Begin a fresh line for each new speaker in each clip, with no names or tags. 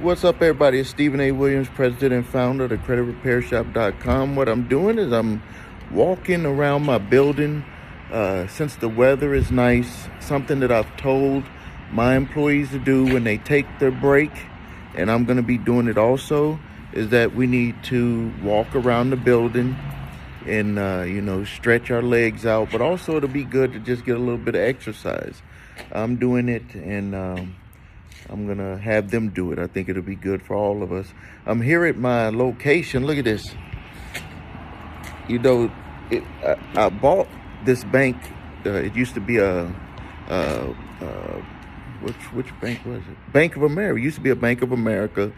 What's up, everybody? It's Stephen A. Williams, president and founder of the creditrepairshop.com. What I'm doing is I'm walking around my building. Since the weather is nice, something that I've told my employees to do when they take their break, and I'm going to be doing it also, is that we need to walk around the building and, stretch our legs out. But also it'll be good to just get a little bit of exercise. I'm doing it, and I'm going to have them do it. I think it'll be good for all of us. I'm here at my location. Look at this. I bought this bank. It used to be which bank was it? Bank of America. It used to be a Bank of America.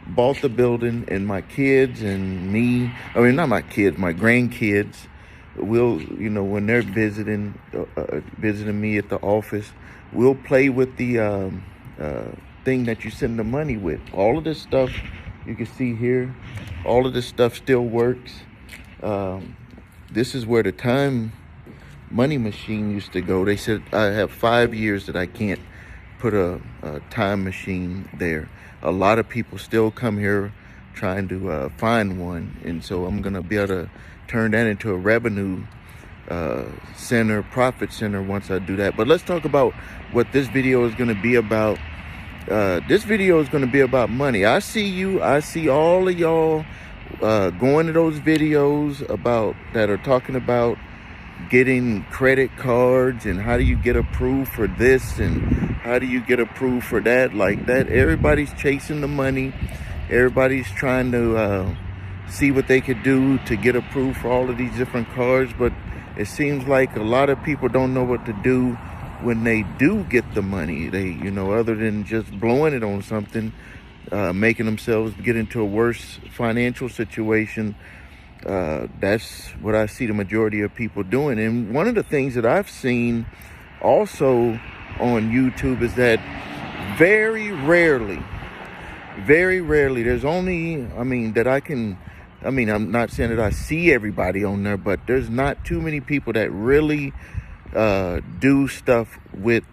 Bought the building, and my kids and me, not my kids, my grandkids, will, when they're visiting me at the office, we'll play with the thing that you send the money with. All of this stuff you can see here, all of this stuff still works. This is where the time money machine used to go. They said I have 5 years that I can't put a time machine there. A lot of people still come here trying to find one, and so I'm gonna be able to turn that into a revenue center, profit center once I do that. But let's talk about what this video is going to be about. This video is going to be about money. I see all of y'all going to those videos that are talking about getting credit cards and how do you get approved for this and how do you get approved for that. Like that, everybody's chasing the money. Everybody's trying to see what they could do to get approved for all of these different cards, but it seems like a lot of people don't know what to do when they do get the money. They, other than just blowing it on something, making themselves get into a worse financial situation. That's what I see the majority of people doing. And one of the things that I've seen also on YouTube is that very rarely, there's only, I'm not saying that I see everybody on there, but there's not too many people that really do stuff with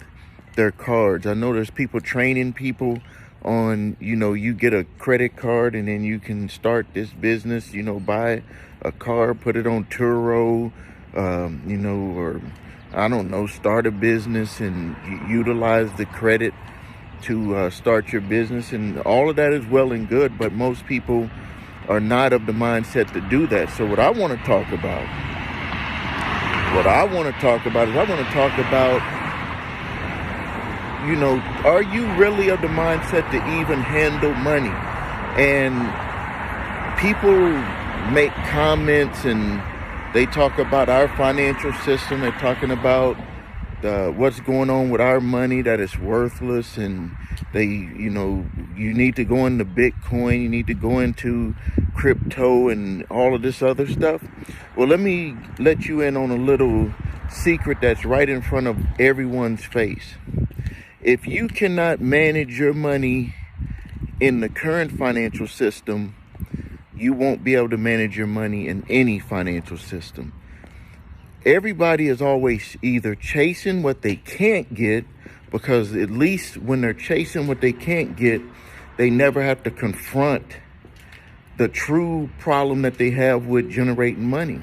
their cards. I know there's people training people on, you get a credit card and then you can start this business, buy a car, put it on Turo, or I don't know, start a business and utilize the credit to start your business. And all of that is well and good, but most people are not of the mindset to do that. So what I want to talk about are you really of the mindset to even handle money? And people make comments and they talk about our financial system. They're talking about what's going on with our money, that it's worthless, and they, you need to go into Bitcoin, you need to go into crypto and all of this other stuff. Well, let me let you in on a little secret that's right in front of everyone's face. If you cannot manage your money in the current financial system, you won't be able to manage your money in any financial system. Everybody is always either chasing what they can't get, because at least when they're chasing what they can't get, they never have to confront the true problem that they have with generating money.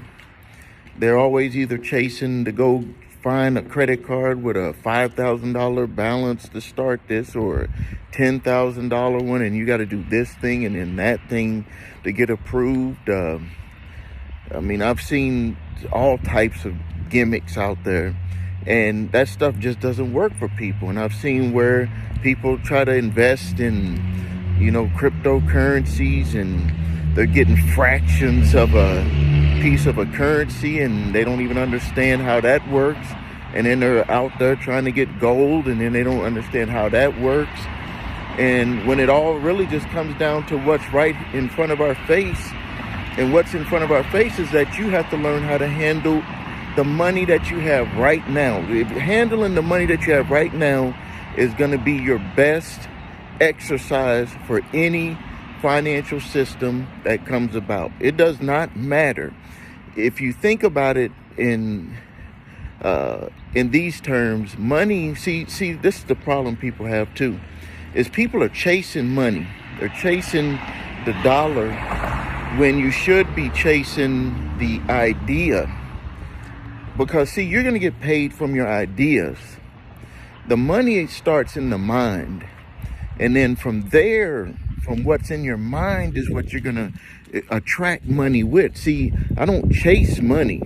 They're always either chasing to go find a credit card with a $5,000 balance to start this, or a $10,000 one, and you got to do this thing and then that thing to get approved. I've seen all types of gimmicks out there, and that stuff just doesn't work for people. And I've seen where people try to invest in, cryptocurrencies, and they're getting fractions of a piece of a currency, and they don't even understand how that works. And then they're out there trying to get gold, and then they don't understand how that works. And when it all really just comes down to what's right in front of our face, and what's in front of our face is that you have to learn how to handle the money that you have right now. Handling the money that you have right now is going to be your best exercise for any financial system that comes about. It does not matter. If you think about it in these terms, money, see, this is the problem people have too, is people are chasing money. They're chasing the dollar when you should be chasing the idea. Because, see, you're going to get paid from your ideas. The money starts in the mind. And then from there, from what's in your mind is what you're going to attract money with. See, I don't chase money.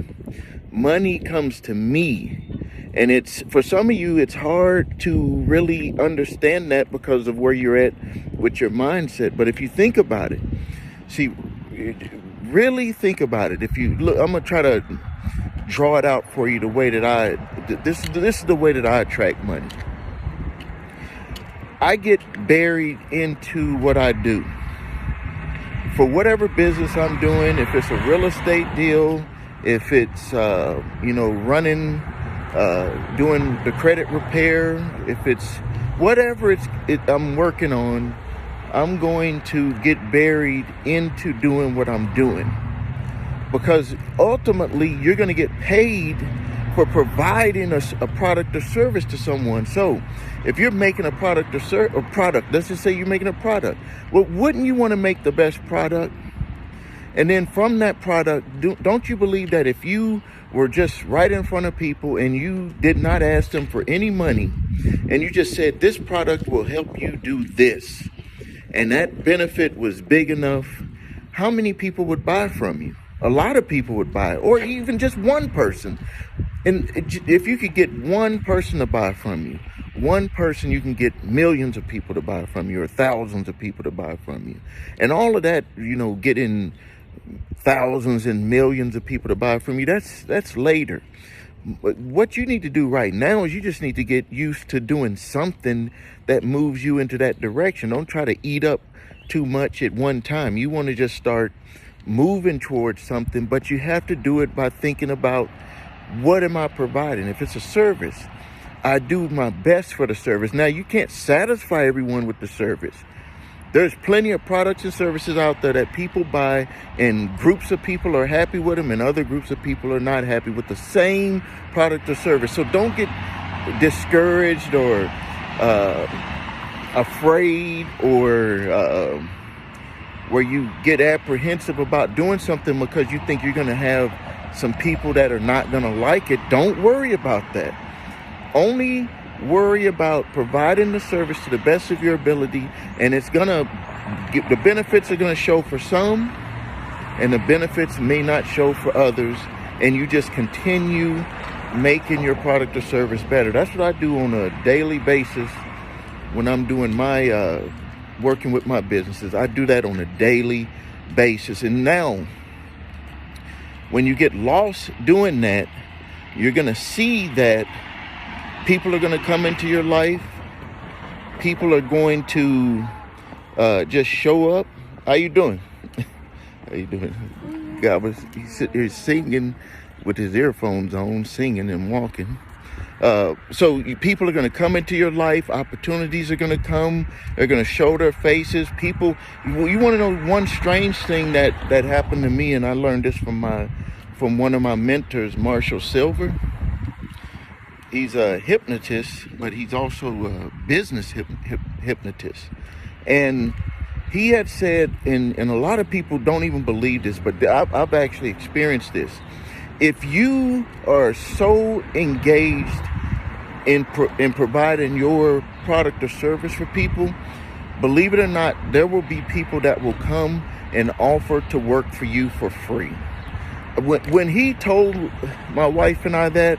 Money comes to me. And it's, for some of you, it's hard to really understand that because of where you're at with your mindset. But if you think about it, see, really think about it. If you look, I'm going to try to draw it out for you the way that this is the way that I attract money. I get buried into what I do. For whatever business I'm doing, if it's a real estate deal, if it's, running, doing the credit repair, if it's whatever I'm working on, I'm going to get buried into doing what I'm doing. Because ultimately, you're going to get paid for providing a product or service to someone. So if you're making a product or product, let's just say you're making a product. Well, wouldn't you want to make the best product? And then from that product, don't you believe that if you were just right in front of people and you did not ask them for any money, and you just said, this product will help you do this, and that benefit was big enough, how many people would buy from you? A lot of people would buy, or even just one person. And if you could get one person to buy from you, one person, you can get millions of people to buy from you, or thousands of people to buy from you. And all of that, getting thousands and millions of people to buy from you, that's later. But what you need to do right now is you just need to get used to doing something that moves you into that direction. Don't try to eat up too much at one time. You want to just start moving towards something, but you have to do it by thinking about, what am I providing? If it's a service, I do my best for the service. Now, you can't satisfy everyone with the service. There's plenty of products and services out there that people buy, and groups of people are happy with them, and other groups of people are not happy with the same product or service. So don't get discouraged or afraid, or where you get apprehensive about doing something because you think you're going to have some people that are not going to like it. Don't worry about that. Only worry about providing the service to the best of your ability, and it's going to get, the benefits are going to show for some, and the benefits may not show for others, and you just continue making your product or service better. That's what I do on a daily basis when I'm doing my working with my businesses. I do that on a daily basis. And now, when you get lost doing that, you're going to see that people are going to come into your life. People are going to just show up. How you doing? How you doing? God he's sitting here singing with his earphones on, singing and walking. So people are going to come into your life. Opportunities are going to come. They're going to show their faces. People, you want to know one strange thing that happened to me, and I learned this from one of my mentors, Marshall Silver. He's a hypnotist, but he's also a business hypnotist. And he had said, and a lot of people don't even believe this, but I've actually experienced this. If you are so engaged in providing your product or service for people, believe it or not, there will be people that will come and offer to work for you for free. When he told my wife and I that,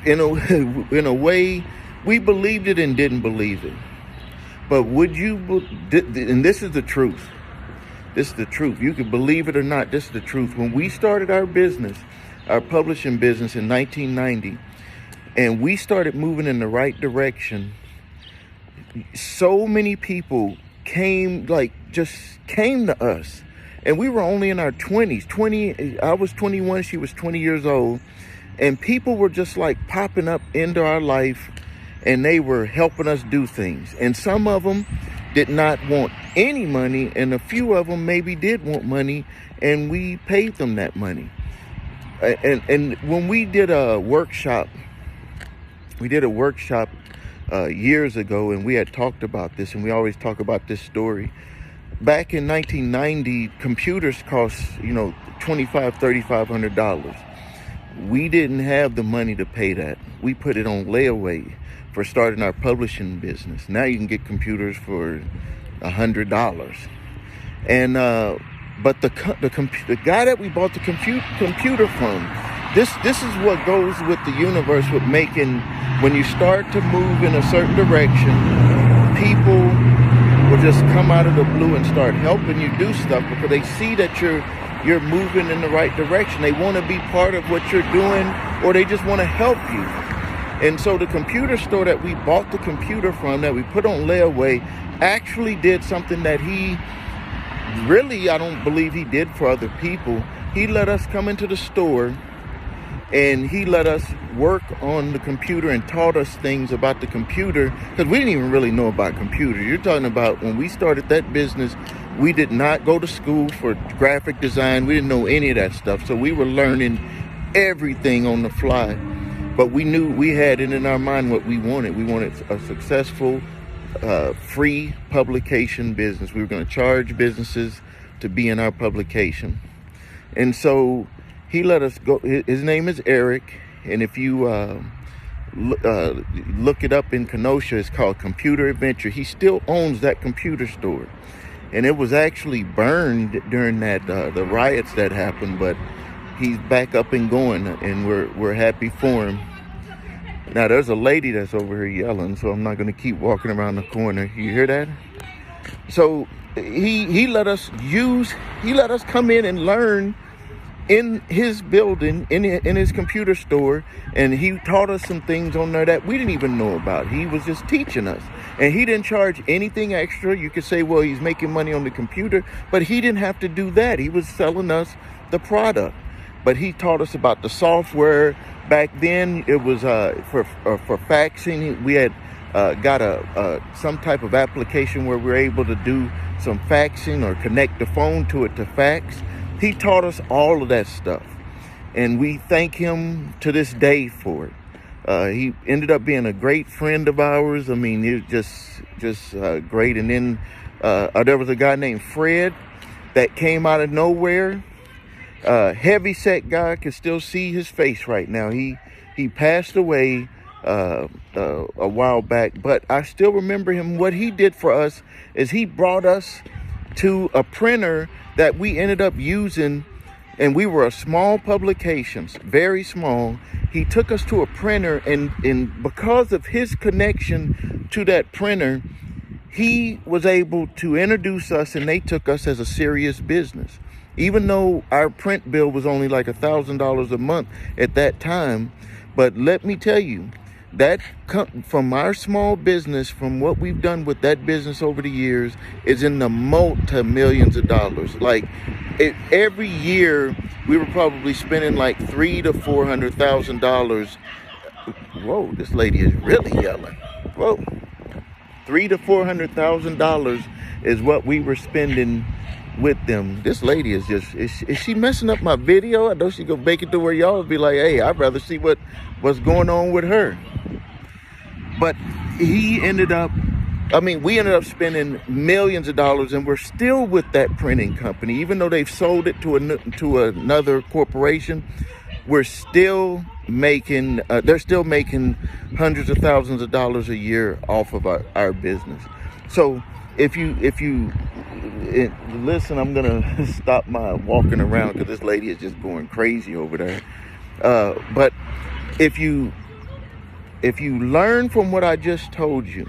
in a way, we believed it and didn't believe it. But would you, and this is the truth. This is the truth. You can believe it or not. This is the truth. When we started our business, our publishing business in 1990, and we started moving in the right direction, so many people came to us. And we were only in our 20s. I was 21, she was 20 years old. And people were just like popping up into our life, and they were helping us do things. And some of them did not want any money, and a few of them maybe did want money, and we paid them that money. And when we did a workshop years ago, and we had talked about this, and we always talk about this story. Back in 1990, computers cost, $2,500, $3,500. We didn't have the money to pay that. We put it on layaway for starting our publishing business. Now you can get computers for $100. And but the guy that we bought the computer from, this is what goes with the universe, with making, when you start to move in a certain direction, people will just come out of the blue and start helping you do stuff because they see that you're moving in the right direction. They want to be part of what you're doing, or they just want to help you. And so the computer store that we bought the computer from, that we put on layaway, actually did something that he really, I don't believe he did for other people. He let us come into the store and he let us work on the computer and taught us things about the computer, because we didn't even really know about computers. You're talking about when we started that business, we did not go to school for graphic design. We didn't know any of that stuff. So we were learning everything on the fly. But we knew we had it in our mind what we wanted. We wanted a successful, free publication business. We were going to charge businesses to be in our publication. And so he let us go. His name is Eric. And if you look it up in Kenosha, it's called Computer Adventure. He still owns that computer store. And it was actually burned during that the riots that happened, but he's back up and going, and we're happy for him. Now there's a lady that's over here yelling, so I'm not going to keep walking around the corner. You hear that? So he let us come in and learn in his building, in his computer store, and he taught us some things on there that we didn't even know about. He was just teaching us, and he didn't charge anything extra. You could say, well, he's making money on the computer, but he didn't have to do that. He was selling us the product, but he taught us about the software. Back then, it was for faxing. We had got some type of application where we were able to do some faxing or connect the phone to it to fax. He taught us all of that stuff, and we thank him to this day for it. He ended up being a great friend of ours. I mean, it was just great. And then there was a guy named Fred that came out of nowhere. Heavy set guy, could still see his face right now. He passed away a while back, but I still remember him. What he did for us is he brought us to a printer that we ended up using, and we were a small publication, very small. He took us to a printer, and because of his connection to that printer, he was able to introduce us, and they took us as a serious business. Even though our print bill was only like $1,000 a month at that time. But let me tell you, that from our small business, from what we've done with that business over the years, is in the multi-millions of dollars. Like every year, we were probably spending like $300,000 to $400,000. Whoa, this lady is really yelling. Whoa, $300,000 to $400,000 is what we were spending with them. This lady is she messing up my video? I know she gonna make it to where y'all be like, hey, I'd rather see what's going on with her. But we ended up spending millions of dollars, and we're still with that printing company. Even though they've sold it to another corporation, we're still making, they're still making hundreds of thousands of dollars a year off of our business. So if you listen, I'm gonna stop my walking around because this lady is just going crazy over there. But if you learn from what I just told you,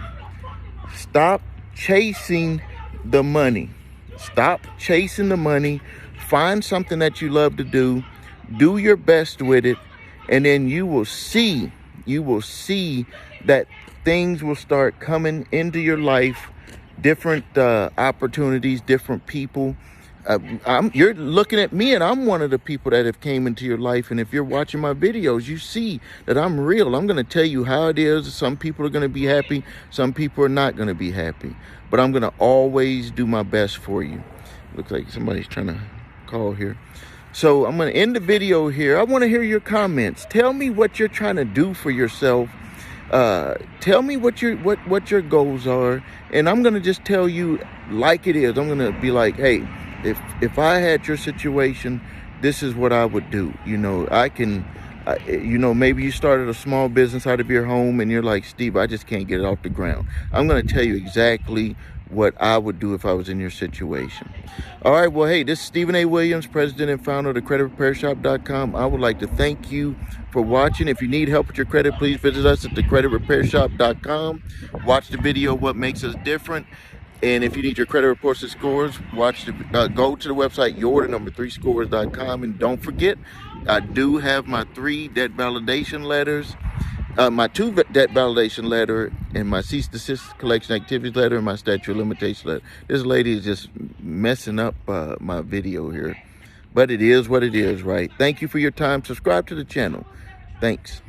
stop chasing the money. Stop chasing the money. Find something that you love to do. Do your best with it, and then you will see that things will start coming into your life. Different opportunities, different people. You're looking at me, and I'm one of the people that have came into your life. And if you're watching my videos, you see that I'm real. I'm going to tell you how it is. Some people are going to be happy. Some people are not going to be happy. But I'm going to always do my best for you. Looks like somebody's trying to call here. So I'm going to end the video here. I want to hear your comments. Tell me what you're trying to do for yourself. Tell me what your goals are, and I'm gonna just tell you like it is. I'm gonna be like, hey, if I had your situation, this is what I would do. I can. Maybe you started a small business out of your home and you're like, Steve, I just can't get it off the ground. I'm going to tell you exactly what I would do if I was in your situation. All right. Well, hey, this is Stephen A. Williams, president and founder of the creditrepairshop.com. I would like to thank you for watching. If you need help with your credit, please visit us at thecreditrepairshop.com. Watch the video, What Makes Us Different. And if you need your credit reports and scores, go to the website yournumber3scores.com. And don't forget, I do have my 3 debt validation letters, my 2 debt validation letter, and my cease desist collection activities letter, and my statute of limitation letter. This lady is just messing up my video here, but it is what it is, right? Thank you for your time. Subscribe to the channel. Thanks.